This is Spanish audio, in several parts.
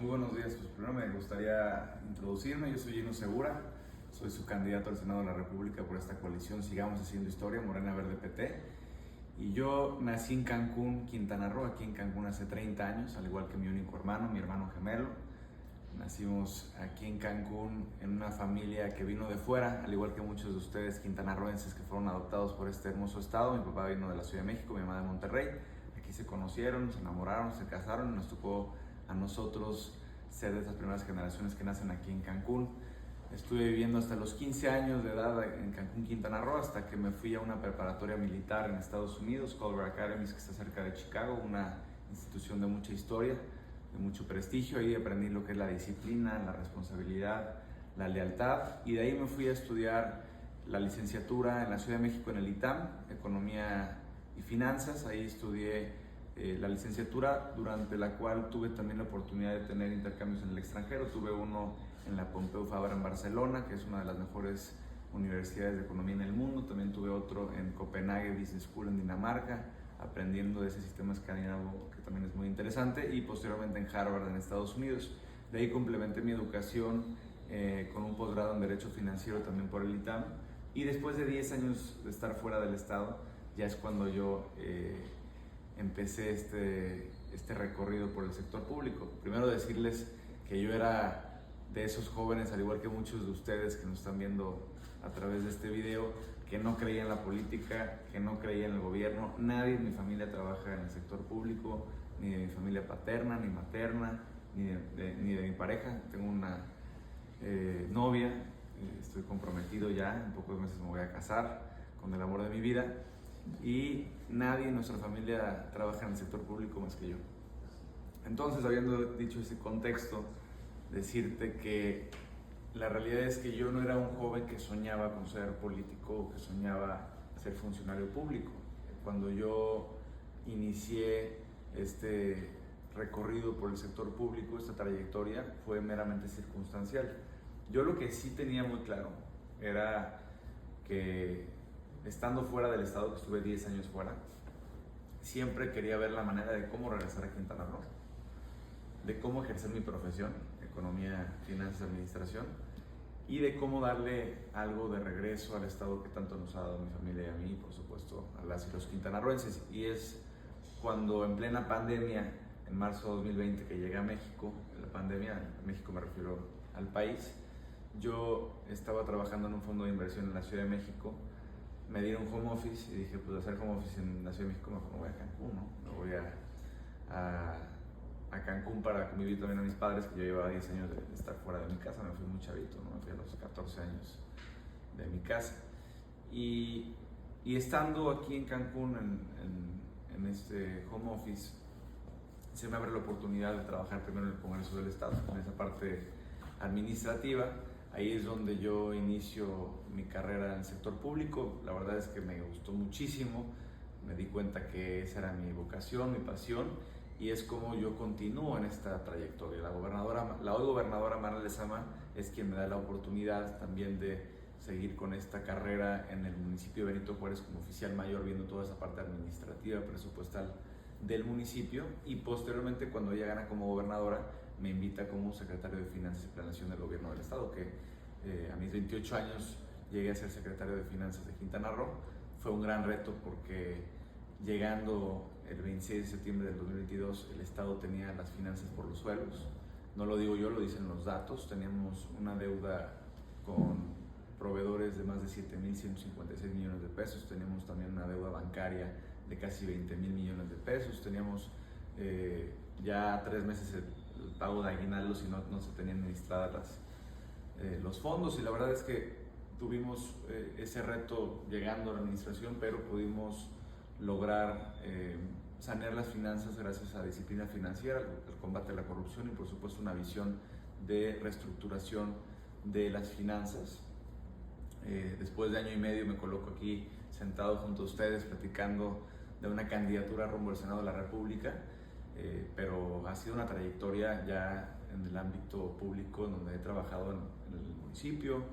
Muy buenos días. Pues primero me gustaría introducirme. Yo soy Gino Segura, soy su candidato al Senado de la República por esta coalición Sigamos Haciendo Historia, Morena Verde PT. Y yo nací en Cancún, Quintana Roo, aquí en Cancún hace 30 años, al igual que mi único hermano, mi hermano gemelo. Nacimos aquí en Cancún en una familia que vino de fuera, al igual que muchos de ustedes quintanarroenses que fueron adoptados por este hermoso estado. Mi papá vino de la Ciudad de México, mi mamá de Monterrey. Aquí se conocieron, se enamoraron, se casaron y nos tocó a nosotros ser de esas primeras generaciones que nacen aquí en Cancún. Estuve viviendo hasta los 15 años de edad en Cancún, Quintana Roo, hasta que me fui a una preparatoria militar en Estados Unidos, Culver Academy, que está cerca de Chicago, una institución de mucha historia, de mucho prestigio. Ahí aprendí lo que es la disciplina, la responsabilidad, la lealtad, y de ahí me fui a estudiar la licenciatura en la Ciudad de México en el ITAM, Economía y Finanzas. Ahí estudié la licenciatura, durante la cual tuve también la oportunidad de tener intercambios en el extranjero. Tuve uno en la Pompeu Fabra en Barcelona, que es una de las mejores universidades de economía en el mundo. También tuve otro en Copenhague Business School en Dinamarca, aprendiendo de ese sistema escandinavo que también es muy interesante, y posteriormente en Harvard en Estados Unidos. De ahí complementé mi educación con un posgrado en Derecho Financiero también por el ITAM, y después de 10 años de estar fuera del estado, ya es cuando yo empecé este recorrido por el sector público. Primero decirles que yo era de esos jóvenes, al igual que muchos de ustedes que nos están viendo a través de este video, que no creía en la política, que no creía en el gobierno. Nadie en mi familia trabaja en el sector público, ni de mi familia paterna, ni materna, ni de mi pareja. Tengo una novia, estoy comprometido ya, en pocos meses me voy a casar con el amor de mi vida, y nadie en nuestra familia trabaja en el sector público más que yo. Entonces, habiendo dicho ese contexto, decirte que la realidad es que yo no era un joven que soñaba con ser político o que soñaba ser funcionario público. Cuando yo inicié este recorrido por el sector público, esta trayectoria fue meramente circunstancial. Yo lo que sí tenía muy claro era que, estando fuera del estado, que estuve 10 años fuera, siempre quería ver la manera de cómo regresar a Quintana Roo, de cómo ejercer mi profesión, economía, finanzas, administración, y de cómo darle algo de regreso al estado que tanto nos ha dado mi familia y a mí, por supuesto, a las y los quintanarroenses. Y es cuando, en plena pandemia, en marzo de 2020, que llegué a México. La pandemia, a México me refiero al país, yo estaba trabajando en un fondo de inversión en la Ciudad de México. Me dieron home office y dije, pues hacer home office en la Ciudad de México, mejor me voy a Cancún, ¿no? Me voy a Cancún para convivir también a mis padres, que yo llevaba 10 años de estar fuera de mi casa. Me fui muy chavito, ¿no? Me fui a los 14 años de mi casa. Y estando aquí en Cancún, en este home office, se me abre la oportunidad de trabajar primero en el Congreso del Estado, en esa parte administrativa. Ahí es donde yo inicio mi carrera en el sector público. La verdad es que me gustó muchísimo, me di cuenta que esa era mi vocación, mi pasión, y es como yo continúo en esta trayectoria. La hoy gobernadora Mara Lezama es quien me da la oportunidad también de seguir con esta carrera en el municipio de Benito Juárez como oficial mayor, viendo toda esa parte administrativa, presupuestal del municipio, y posteriormente, cuando ella gana como gobernadora, me invita como secretario de Finanzas y Planeación del Gobierno del Estado, que a mis 28 años llegué a ser secretario de Finanzas de Quintana Roo. Fue un gran reto porque, llegando el 26 de septiembre del 2022, el Estado tenía las finanzas por los suelos. No lo digo yo, lo dicen los datos. Teníamos una deuda con proveedores de más de 7.156 millones de pesos. Teníamos también una deuda bancaria de casi 20.000 millones de pesos. Teníamos ya 3 meses el pago de aguinaldos y no se tenían administradas los fondos. Y la verdad es que tuvimos ese reto llegando a la administración, pero pudimos lograr sanear las finanzas gracias a disciplina financiera, el combate a la corrupción y, por supuesto, una visión de reestructuración de las finanzas. Después de año y medio me coloco aquí sentado junto a ustedes platicando de una candidatura rumbo al Senado de la República, pero ha sido una trayectoria ya en el ámbito público, en donde he trabajado en el municipio,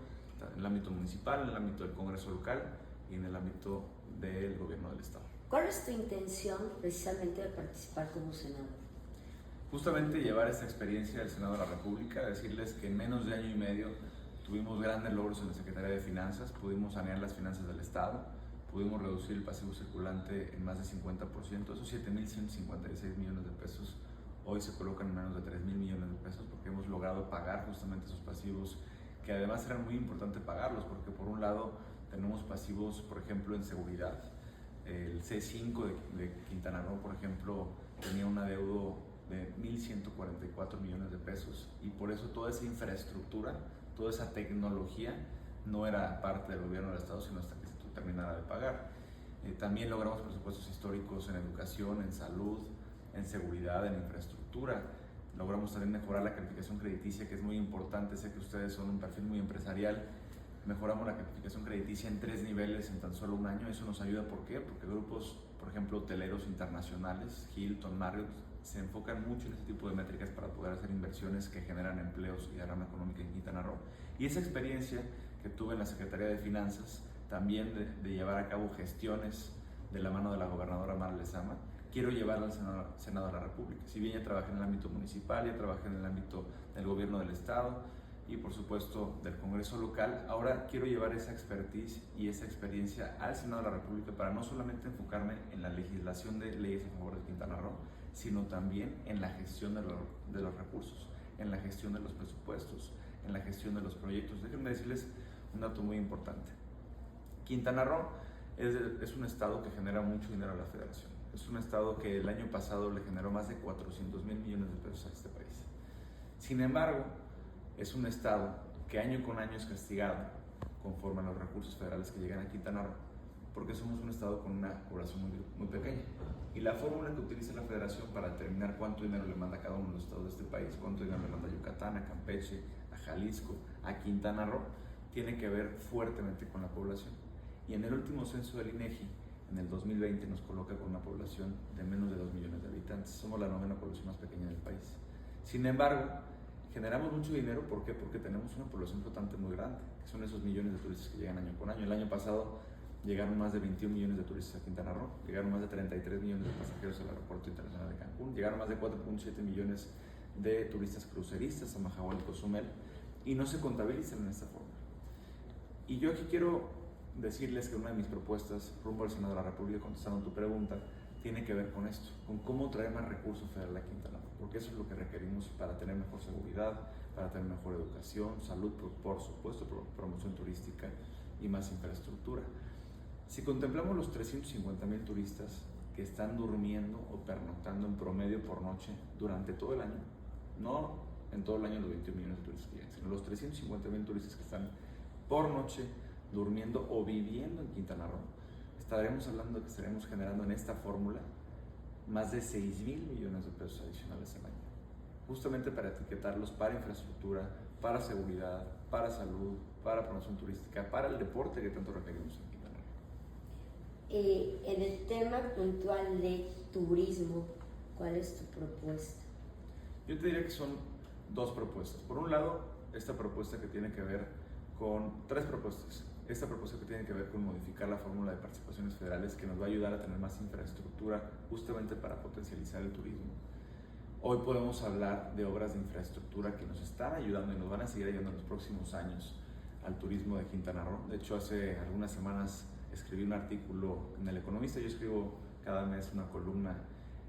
en el ámbito municipal, en el ámbito del Congreso local y en el ámbito del gobierno del Estado. ¿Cuál es tu intención precisamente de participar como senador? Justamente llevar esta experiencia al Senado de la República, decirles que en menos de año y medio tuvimos grandes logros en la Secretaría de Finanzas, pudimos sanear las finanzas del Estado, pudimos reducir el pasivo circulante en más de 50%, esos 7.156 millones de pesos hoy se colocan en menos de 3.000 millones de pesos porque hemos logrado pagar justamente esos pasivos que además eran muy importante pagarlos porque por un lado tenemos pasivos, por ejemplo, en seguridad. El C5 de Quintana Roo, por ejemplo, tenía un adeudo de 1.144 millones de pesos y por eso toda esa infraestructura, toda esa tecnología no era parte del gobierno del Estado, sino hasta que se terminara de pagar. También logramos presupuestos históricos en educación, en salud, en seguridad, en infraestructura. Logramos también mejorar la calificación crediticia, que es muy importante. Sé que ustedes son un perfil muy empresarial. Mejoramos la calificación crediticia en 3 niveles en tan solo un año. Eso nos ayuda, ¿por qué? Porque grupos, por ejemplo, hoteleros internacionales, Hilton, Marriott, se enfocan mucho en este tipo de métricas para poder hacer inversiones que generan empleos y derrama económica en Quintana Roo. Y esa experiencia que tuve en la Secretaría de Finanzas, también de llevar a cabo gestiones de la mano de la gobernadora Mara Lezama, quiero llevarla al Senado de la República. Si bien ya trabajé en el ámbito municipal, ya trabajé en el ámbito del gobierno del Estado y por supuesto del Congreso local, ahora quiero llevar esa expertise y esa experiencia al Senado de la República para no solamente enfocarme en la legislación de leyes a favor de Quintana Roo, sino también en la gestión de los recursos, en la gestión de los presupuestos, en la gestión de los proyectos. Déjenme decirles un dato muy importante. Quintana Roo es un estado que genera mucho dinero a la federación. Es un estado que el año pasado le generó más de 400,000 millones de pesos a este país. Sin embargo, es un estado que año con año es castigado conforme a los recursos federales que llegan a Quintana Roo, porque somos un estado con una población muy pequeña. Y la fórmula que utiliza la federación para determinar cuánto dinero le manda a cada uno de los estados de este país, cuánto dinero le manda a Yucatán, a Campeche, a Jalisco, a Quintana Roo, tiene que ver fuertemente con la población. Y en el último censo del INEGI, en el 2020, nos coloca con una población de menos de 2 millones de habitantes. Somos la 9ª población más pequeña del país. Sin embargo, generamos mucho dinero, ¿por qué? Porque tenemos una población flotante muy grande, que son esos millones de turistas que llegan año con año. El año pasado llegaron más de 21 millones de turistas a Quintana Roo, llegaron más de 33 millones de pasajeros al Aeropuerto Internacional de Cancún, llegaron más de 4.7 millones de turistas cruceristas a Mahahual y Cozumel, y no se contabilizan en esta forma. Y yo aquí quiero decirles que una de mis propuestas rumbo al Senado de la República, contestando tu pregunta, tiene que ver con esto, con cómo traer más recursos federales a Quintana Roo, porque eso es lo que requerimos para tener mejor seguridad, para tener mejor educación, salud, por supuesto, promoción turística y más infraestructura. Si contemplamos los 350,000 turistas que están durmiendo o pernoctando en promedio por noche durante todo el año, no en todo el año los 21 millones de turistas que llegan, sino los 350,000 turistas que están por noche durmiendo o viviendo en Quintana Roo, estaremos hablando de que estaremos generando en esta fórmula más de 6,000 millones de pesos adicionales al año, justamente para etiquetarlos para infraestructura, para seguridad, para salud, para promoción turística, para el deporte que tanto requerimos en Quintana Roo. En el tema puntual de turismo, ¿cuál es tu propuesta? Yo te diría que son 2 propuestas. Por un lado, esta propuesta que tiene que ver con 3 propuestas. Esta propuesta que tiene que ver con modificar la fórmula de participaciones federales, que nos va a ayudar a tener más infraestructura justamente para potencializar el turismo. Hoy podemos hablar de obras de infraestructura que nos están ayudando y nos van a seguir ayudando en los próximos años al turismo de Quintana Roo. De hecho, hace algunas semanas escribí un artículo en El Economista. Yo escribo cada mes una columna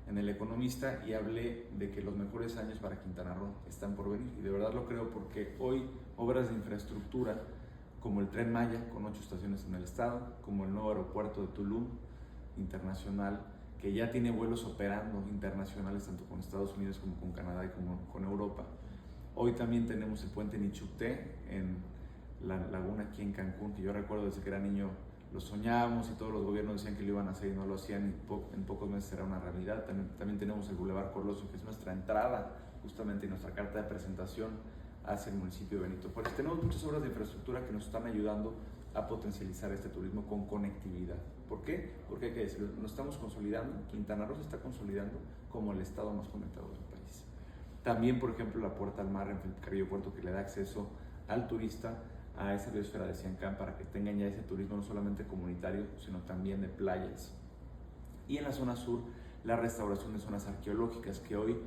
en El Economista y hablé de que los mejores años para Quintana Roo están por venir. Y de verdad lo creo porque hoy obras de infraestructura como el Tren Maya, con 8 estaciones en el estado, como el nuevo aeropuerto de Tulum Internacional, que ya tiene vuelos operando internacionales tanto con Estados Unidos como con Canadá y como con Europa. Hoy también tenemos el puente Nichupté en la laguna aquí en Cancún, que yo recuerdo desde que era niño lo soñábamos y todos los gobiernos decían que lo iban a hacer y no lo hacían, y en pocos meses será una realidad. También tenemos el Boulevard Colosio, que es nuestra entrada justamente y nuestra carta de presentación hacia el municipio de Benito Juárez. Tenemos muchas obras de infraestructura que nos están ayudando a potencializar este turismo con conectividad. ¿Por qué? Porque hay que decirlo, nos estamos consolidando, Quintana Roo se está consolidando como el estado más conectado del país. También, por ejemplo, la puerta al mar en Felipe Carrillo Puerto, que le da acceso al turista a esa biosfera de Siancán para que tengan ya ese turismo no solamente comunitario, sino también de playas. Y en la zona sur, la restauración de zonas arqueológicas, que hoy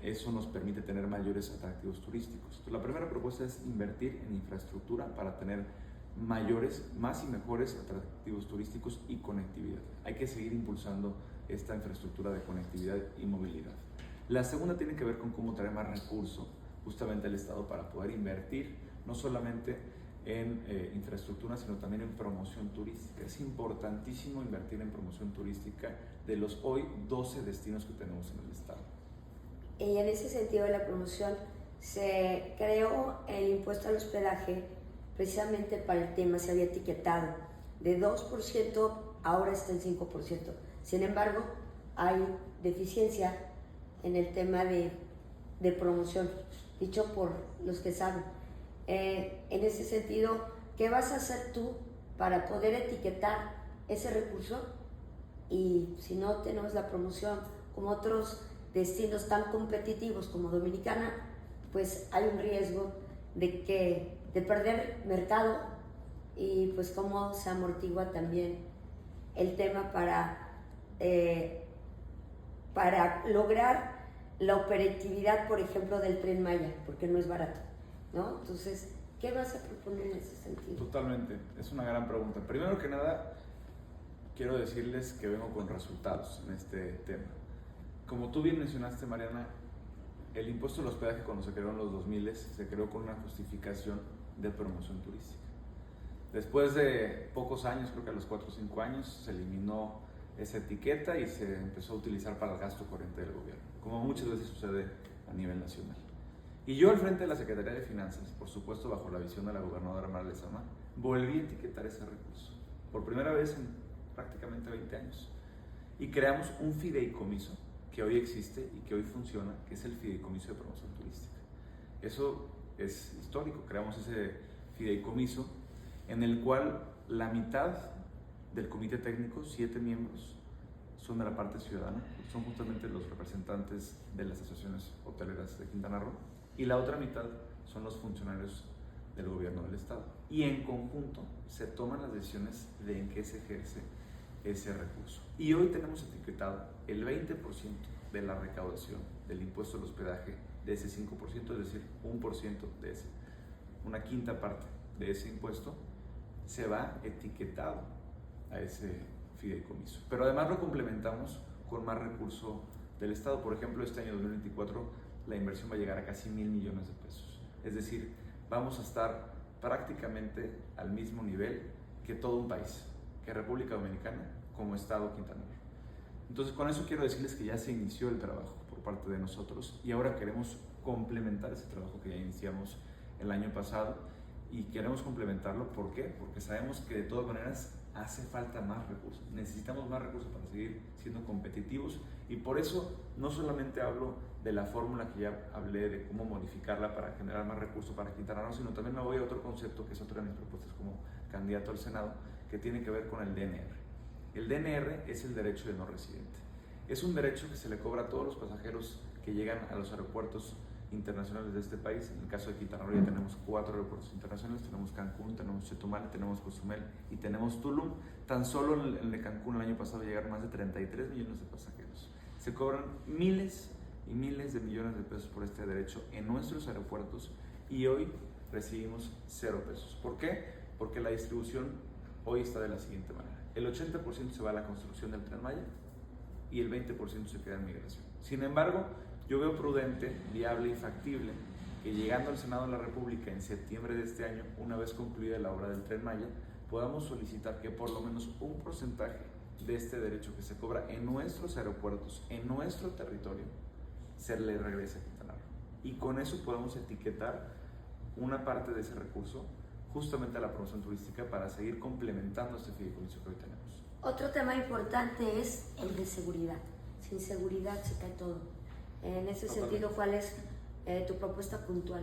eso nos permite tener mayores atractivos turísticos. Entonces, la primera propuesta es invertir en infraestructura para tener más y mejores atractivos turísticos y conectividad. Hay que seguir impulsando esta infraestructura de conectividad y movilidad. La segunda tiene que ver con cómo traer más recursos justamente al Estado para poder invertir no solamente en infraestructura, sino también en promoción turística. Es importantísimo invertir en promoción turística de los hoy 12 destinos que tenemos en el Estado. Y en ese sentido de la promoción, se creó el impuesto al hospedaje precisamente para el tema, se había etiquetado de 2%, ahora está en 5%. Sin embargo, hay deficiencia en el tema de promoción, dicho por los que saben. En ese sentido, ¿qué vas a hacer tú para poder etiquetar ese recurso? Y si no tenemos la promoción como otros destinos tan competitivos como Dominicana, pues hay un riesgo de perder mercado, y pues cómo se amortigua también el tema para lograr la operatividad, por ejemplo, del Tren Maya, porque no es barato, ¿no? Entonces, ¿qué vas a proponer en ese sentido? Totalmente, es una gran pregunta. Primero que nada, quiero decirles que vengo con resultados en este tema. Como tú bien mencionaste, Mariana, el impuesto al hospedaje, cuando se creó en los 2000, se creó con una justificación de promoción turística. Después de pocos años, creo que a los 4 o 5 años, se eliminó esa etiqueta y se empezó a utilizar para el gasto corriente del gobierno, como muchas veces sucede a nivel nacional. Y yo, al frente de la Secretaría de Finanzas, por supuesto bajo la visión de la gobernadora Mara Lezama, volví a etiquetar ese recurso por primera vez en prácticamente 20 años. Y creamos un fideicomiso que hoy existe y que hoy funciona, que es el Fideicomiso de Promoción Turística. Eso es histórico. Creamos ese fideicomiso en el cual la mitad del comité técnico, 7 miembros, son de la parte ciudadana, son justamente los representantes de las asociaciones hoteleras de Quintana Roo, y la otra mitad son los funcionarios del gobierno del Estado. Y en conjunto se toman las decisiones de en qué se ejerce ese recurso. Y hoy tenemos etiquetado el 20% de la recaudación del impuesto al hospedaje de ese 5%, es decir, 1% de ese, una quinta parte de ese impuesto se va etiquetado a ese fideicomiso. Pero además lo complementamos con más recurso del Estado. Por ejemplo, este año 2024 la inversión va a llegar a casi 1,000 millones de pesos. Es decir, vamos a estar prácticamente al mismo nivel que todo un país, que República Dominicana como Estado Quintana Roo. Entonces, con eso quiero decirles que ya se inició el trabajo por parte de nosotros y ahora queremos complementar ese trabajo que ya iniciamos el año pasado, y queremos complementarlo. ¿Por qué? Porque sabemos que de todas maneras hace falta más recursos, necesitamos más recursos para seguir siendo competitivos, y por eso no solamente hablo de la fórmula que ya hablé de cómo modificarla para generar más recursos para Quintana Roo, sino también me voy a otro concepto que es otra de mis propuestas como candidato al Senado, que tiene que ver con el DNR. El DNR es el derecho de no residente. Es un derecho que se le cobra a todos los pasajeros que llegan a los aeropuertos internacionales de este país. En el caso de Quintana Roo ya tenemos 4 aeropuertos internacionales, tenemos Cancún, tenemos Chetumal, tenemos Cozumel y tenemos Tulum. Tan solo en el de Cancún el año pasado llegaron más de 33 millones de pasajeros. Se cobran miles y miles de millones de pesos por este derecho en nuestros aeropuertos, y hoy recibimos 0 pesos. ¿Por qué? Porque la distribución hoy está de la siguiente manera: el 80% se va a la construcción del Tren Maya y el 20% se queda en migración. Sin embargo, yo veo prudente, viable y factible que, llegando al Senado de la República en septiembre de este año, una vez concluida la obra del Tren Maya, podamos solicitar que por lo menos un porcentaje de este derecho que se cobra en nuestros aeropuertos, en nuestro territorio, se le regrese a Quintana Roo. Y con eso podemos etiquetar una parte de ese recurso justamente a la promoción turística para seguir complementando este fideicomiso que hoy tenemos. Otro tema importante es el de seguridad. Sin seguridad se cae todo. En ese sentido, ¿cuál es tu propuesta puntual?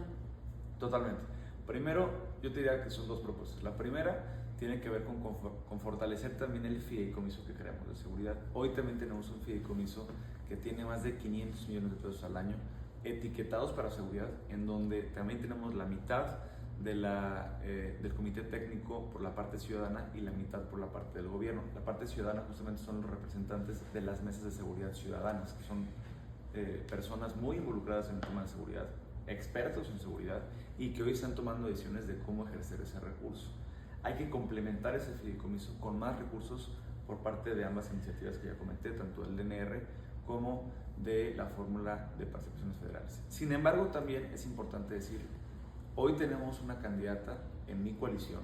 Totalmente. Primero, yo te diría que son 2 propuestas. La primera tiene que ver con fortalecer también el fideicomiso que creamos de seguridad. Hoy también tenemos un fideicomiso que tiene más de 500 millones de pesos al año etiquetados para seguridad, en donde también tenemos la mitad del comité técnico por la parte ciudadana y la mitad por la parte del gobierno. La parte ciudadana justamente son los representantes de las mesas de seguridad ciudadanas, que son personas muy involucradas en el tema de seguridad, expertos en seguridad, y que hoy están tomando decisiones de cómo ejercer ese recurso. Hay que complementar ese fideicomiso con más recursos por parte de ambas iniciativas que ya comenté, tanto del DNR como de la fórmula de participaciones federales. Sin embargo, también es importante decir, hoy tenemos una candidata en mi coalición,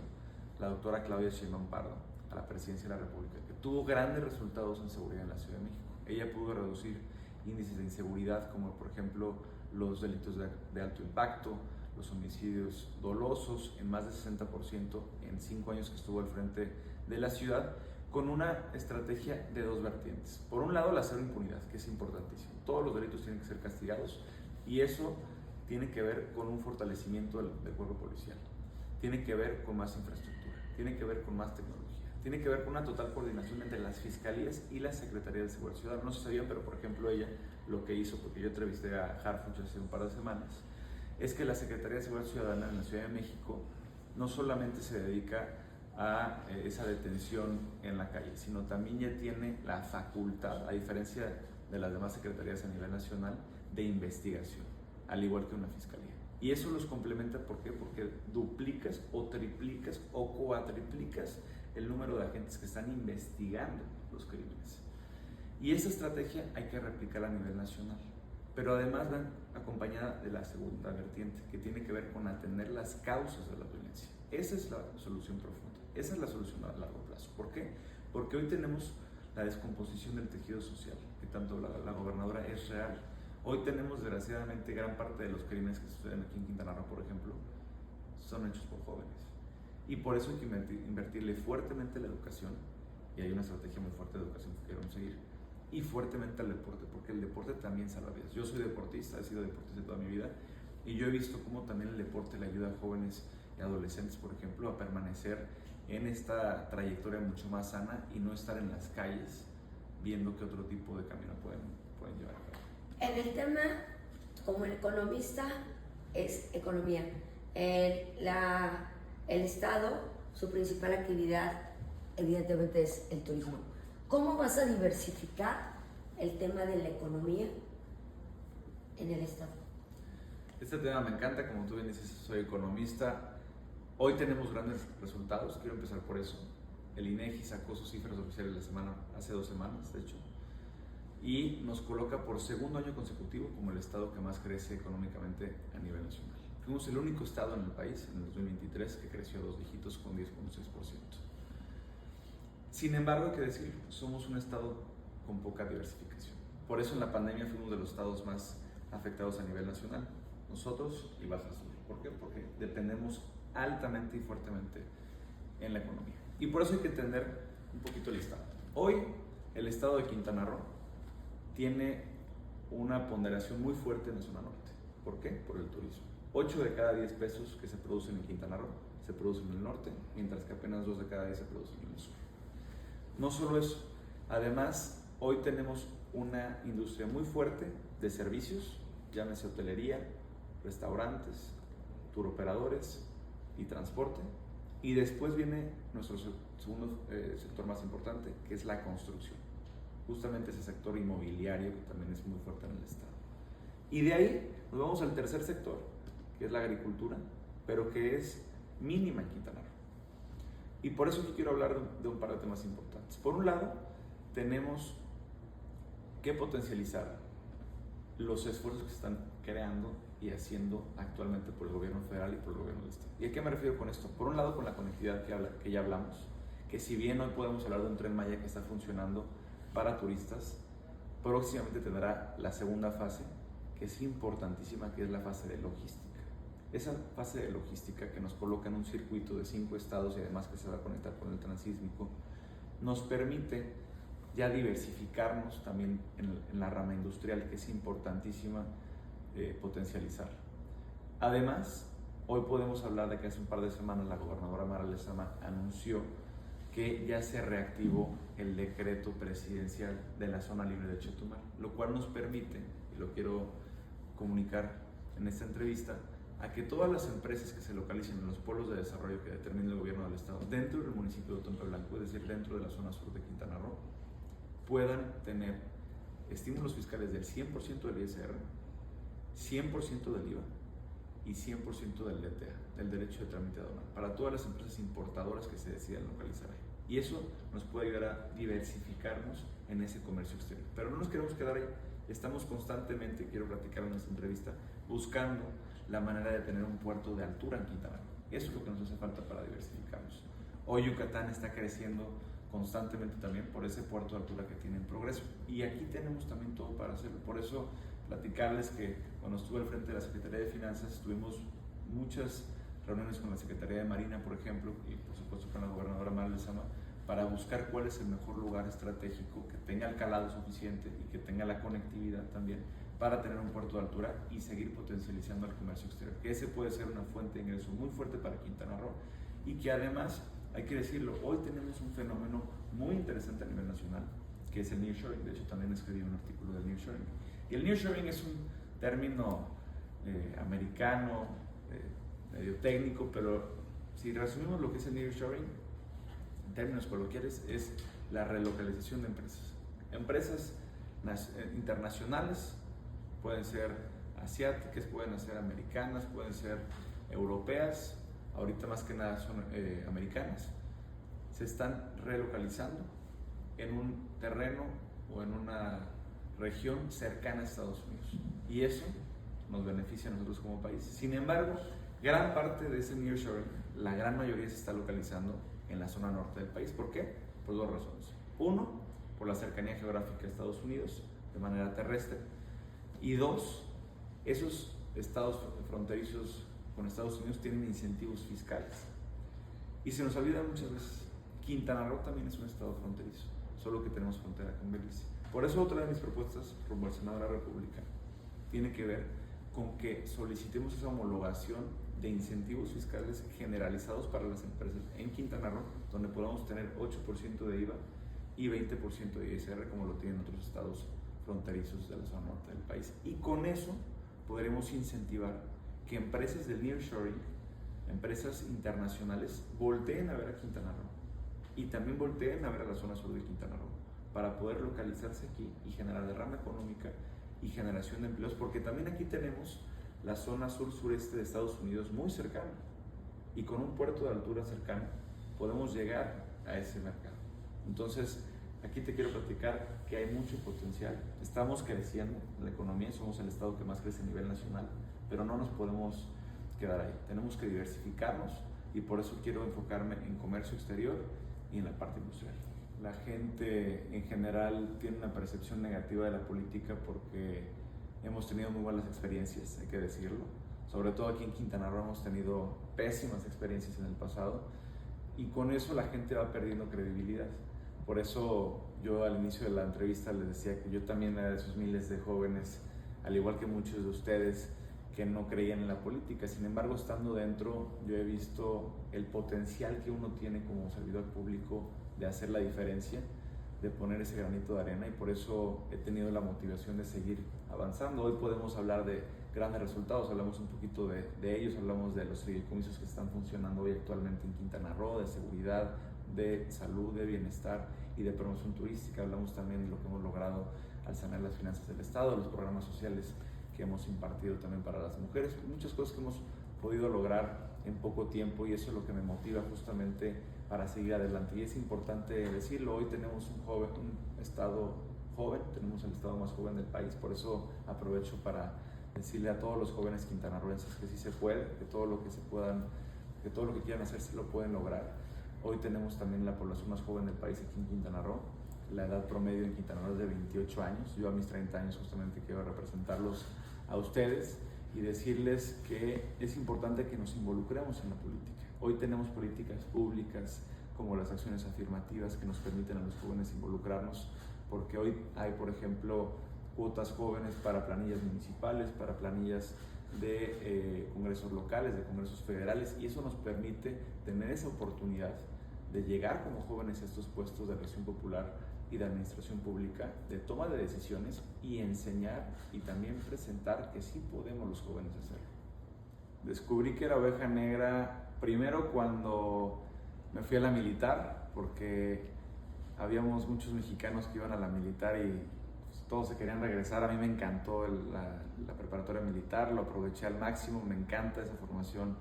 la doctora Claudia Sheinbaum Pardo, a la presidencia de la República, que tuvo grandes resultados en seguridad en la Ciudad de México. Ella pudo reducir índices de inseguridad como por ejemplo los delitos de alto impacto, los homicidios dolosos en más de 60% en 5 años que estuvo al frente de la ciudad, con una estrategia de 2 vertientes. Por un lado, la cero impunidad, que es importantísimo. Todos los delitos tienen que ser castigados y eso tiene que ver con un fortalecimiento del cuerpo policial, tiene que ver con más infraestructura, tiene que ver con más tecnología, tiene que ver con una total coordinación entre las fiscalías y la Secretaría de Seguridad Ciudadana. No se sabía, pero por ejemplo ella lo que hizo, porque yo entrevisté a Harfuch hace un par de semanas, es que la Secretaría de Seguridad Ciudadana en la Ciudad de México no solamente se dedica a esa detención en la calle, sino también ya tiene la facultad, a diferencia de las demás secretarías a nivel nacional, de investigación, al igual que una fiscalía. Y eso los complementa, ¿por qué? Porque duplicas o triplicas o cuatriplicas el número de agentes que están investigando los crímenes. Y esa estrategia hay que replicarla a nivel nacional, pero además van acompañada de la segunda vertiente, que tiene que ver con atender las causas de la violencia. Esa es la solución profunda, esa es la solución a largo plazo. ¿Por qué? Porque hoy tenemos la descomposición del tejido social, que tanto la gobernadora es real. Hoy tenemos desgraciadamente gran parte de los crímenes que suceden aquí en Quintana Roo, por ejemplo, son hechos por jóvenes. Y por eso hay que invertirle fuertemente en la educación, y hay una estrategia muy fuerte de educación que queremos seguir, y fuertemente al deporte, porque el deporte también salva vidas. Yo soy deportista, he sido deportista toda mi vida, y yo he visto cómo también el deporte le ayuda a jóvenes y adolescentes, por ejemplo, a permanecer en esta trayectoria mucho más sana y no estar en las calles viendo qué otro tipo de camino pueden llevar a cabo. En el tema, como el economista, es economía. El Estado, su principal actividad, evidentemente, es el turismo. ¿Cómo vas a diversificar el tema de la economía en el Estado? Este tema me encanta, como tú bien dices, soy economista. Hoy tenemos grandes resultados, quiero empezar por eso. El INEGI sacó sus cifras oficiales hace 2 semanas, de hecho, y nos coloca por segundo año consecutivo como el estado que más crece económicamente a nivel nacional. Fuimos el único estado en el país en el 2023 que creció a 2 dígitos con 10.6%. Sin embargo, hay que decir, somos un estado con poca diversificación. Por eso en la pandemia fuimos de los estados más afectados a nivel nacional, nosotros y Baja Sur. ¿Por qué? Porque dependemos altamente y fuertemente en la economía. Y por eso hay que entender un poquito el estado. Hoy el estado de Quintana Roo tiene una ponderación muy fuerte en la zona norte. ¿Por qué? Por el turismo. 8 de cada 10 pesos que se producen en Quintana Roo se producen en el norte, mientras que apenas 2 de cada 10 se producen en el sur. No solo eso, además hoy tenemos una industria muy fuerte de servicios, llámese hotelería, restaurantes, turoperadores y transporte, y después viene nuestro segundo sector más importante, que es la construcción, justamente ese sector inmobiliario que también es muy fuerte en el estado. Y de ahí nos vamos al tercer sector, que es la agricultura, pero que es mínima en Quintana Roo. Y por eso yo quiero hablar de un par de temas importantes. Por un lado, tenemos que potencializar los esfuerzos que se están creando y haciendo actualmente por el gobierno federal y por el gobierno del estado. ¿Y a qué me refiero con esto? Por un lado, con la conectividad que ya hablamos, que si bien hoy podemos hablar de un Tren Maya que está funcionando para turistas, próximamente tendrá la segunda fase, que es importantísima, que es la fase de logística. Esa fase de logística que nos coloca en un circuito de 5 estados y además que se va a conectar con el transísmico, nos permite ya diversificarnos también en la rama industrial, que es importantísima potencializar. Además, hoy podemos hablar de que hace un par de semanas la gobernadora Mara Lezama anunció que ya se reactivó el decreto presidencial de la zona libre de Chetumal, lo cual nos permite, y lo quiero comunicar en esta entrevista, a que todas las empresas que se localicen en los polos de desarrollo que determine el gobierno del estado dentro del municipio de Otompe Blanco, es decir, dentro de la zona sur de Quintana Roo, puedan tener estímulos fiscales del 100% del ISR, 100% del IVA y 100% del DTA, del derecho de trámite aduanal, para todas las empresas importadoras que se decidan localizar ahí. Y eso nos puede ayudar a diversificarnos en ese comercio exterior. Pero no nos queremos quedar ahí. Estamos constantemente, quiero platicar en esta entrevista, buscando la manera de tener un puerto de altura en Quintana Roo. Eso es lo que nos hace falta para diversificarnos. Hoy Yucatán está creciendo constantemente también por ese puerto de altura que tiene en progreso. Y aquí tenemos también todo para hacerlo. Por eso, platicarles que cuando estuve al frente de la Secretaría de Finanzas, tuvimos muchas reuniones con la Secretaría de Marina, por ejemplo, y por supuesto con la gobernadora Mara Lezama, para buscar cuál es el mejor lugar estratégico que tenga el calado suficiente y que tenga la conectividad también para tener un puerto de altura y seguir potencializando el comercio exterior, que ese puede ser una fuente de ingreso muy fuerte para Quintana Roo y que además, hay que decirlo, hoy tenemos un fenómeno muy interesante a nivel nacional, que es el nearshoring. De hecho, también escribí un artículo del nearshoring. Y el nearshoring es un término americano, medio técnico, pero si resumimos lo que es el nearshoring, en términos coloquiales, es la relocalización de empresas. Empresas internacionales, pueden ser asiáticas, pueden ser americanas, pueden ser europeas, ahorita más que nada son americanas, se están relocalizando en un terreno o en una región cercana a Estados Unidos. Y eso nos beneficia a nosotros como país. Sin embargo, gran parte de ese nearshoring, la gran mayoría se está localizando en la zona norte del país. ¿Por qué? Por dos razones. Uno, por la cercanía geográfica a Estados Unidos de manera terrestre. Y dos, esos estados fronterizos con Estados Unidos tienen incentivos fiscales. Y se nos olvida muchas veces, Quintana Roo también es un estado fronterizo, solo que tenemos frontera con Belice. Por eso otra de mis propuestas rumbo al Senado de la República tiene que ver con que solicitemos esa homologación de incentivos fiscales generalizados para las empresas en Quintana Roo, donde podamos tener 8% de IVA y 20% de ISR, como lo tienen otros estados fronterizos de la zona norte del país. Y con eso podremos incentivar que empresas del nearshoring, empresas internacionales, volteen a ver a Quintana Roo y también volteen a ver a la zona sur de Quintana Roo para poder localizarse aquí y generar derrama económica y generación de empleos, porque también aquí tenemos la zona sur-sureste de Estados Unidos muy cercana y con un puerto de altura cercano podemos llegar a ese mercado. Entonces, aquí te quiero platicar que hay mucho potencial. Estamos creciendo en la economía, somos el estado que más crece a nivel nacional, pero no nos podemos quedar ahí. Tenemos que diversificarnos y por eso quiero enfocarme en comercio exterior y en la parte industrial. La gente en general tiene una percepción negativa de la política porque hemos tenido muy malas experiencias, hay que decirlo. Sobre todo aquí en Quintana Roo hemos tenido pésimas experiencias en el pasado y con eso la gente va perdiendo credibilidad. Por eso yo al inicio de la entrevista les decía que yo también era de esos miles de jóvenes, al igual que muchos de ustedes, que no creían en la política. Sin embargo, estando dentro, yo he visto el potencial que uno tiene como servidor público de hacer la diferencia, de poner ese granito de arena, y por eso he tenido la motivación de seguir avanzando. Hoy podemos hablar de grandes resultados, hablamos un poquito de ellos, hablamos de los fideicomisos que están funcionando hoy actualmente en Quintana Roo, de seguridad, de salud, de bienestar y de promoción turística. Hablamos también de lo que hemos logrado al sanear las finanzas del Estado, los programas sociales que hemos impartido también para las mujeres, muchas cosas que hemos podido lograr en poco tiempo, y eso es lo que me motiva justamente para seguir adelante. Y es importante decirlo, hoy tenemos un estado joven, tenemos el estado más joven del país, por eso aprovecho para decirle a todos los jóvenes quintanarroenses que sí se puede, que todo lo que quieran hacer sí lo pueden lograr. Hoy tenemos también la población más joven del país aquí en Quintana Roo. La edad promedio en Quintana Roo es de 28 años. Yo a mis 30 años justamente quiero representarlos a ustedes y decirles que es importante que nos involucremos en la política. Hoy tenemos políticas públicas como las acciones afirmativas que nos permiten a los jóvenes involucrarnos, porque hoy hay, por ejemplo, cuotas jóvenes para planillas municipales, para planillas de congresos locales, de congresos federales, y eso nos permite tener esa oportunidad de llegar como jóvenes a estos puestos de elección popular y de administración pública, de toma de decisiones, y enseñar y también presentar que sí podemos los jóvenes hacerlo. Descubrí que era oveja negra primero cuando me fui a la militar, porque habíamos muchos mexicanos que iban a la militar y pues, todos se querían regresar. A mí me encantó la preparatoria militar, lo aproveché al máximo, me encanta esa formación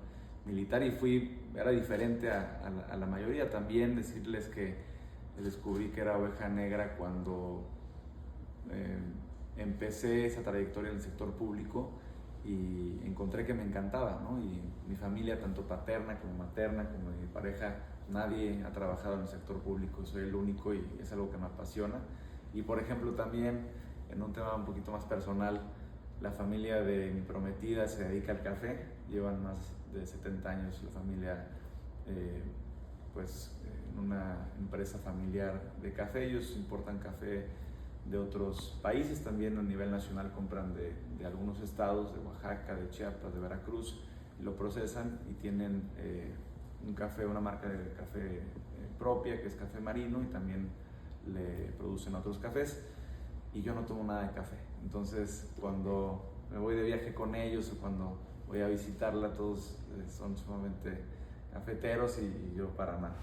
militar y era diferente a la mayoría. También decirles que descubrí que era oveja negra cuando empecé esa trayectoria en el sector público y encontré que me encantaba, ¿no? Y mi familia, tanto paterna como materna, como mi pareja, nadie ha trabajado en el sector público, soy el único y es algo que me apasiona. Y por ejemplo también, en un tema un poquito más personal, la familia de mi prometida se dedica al café, llevan más de 70 años la familia en una empresa familiar de café. Ellos importan café de otros países, también a nivel nacional compran de algunos estados, de Oaxaca, de Chiapas, de Veracruz, y lo procesan y tienen una marca de café propia, que es Café Marino, y también le producen otros cafés, y yo no tomo nada de café. Entonces, cuando me voy de viaje con ellos o cuando voy a visitarla, todos son sumamente cafeteros y yo para nada.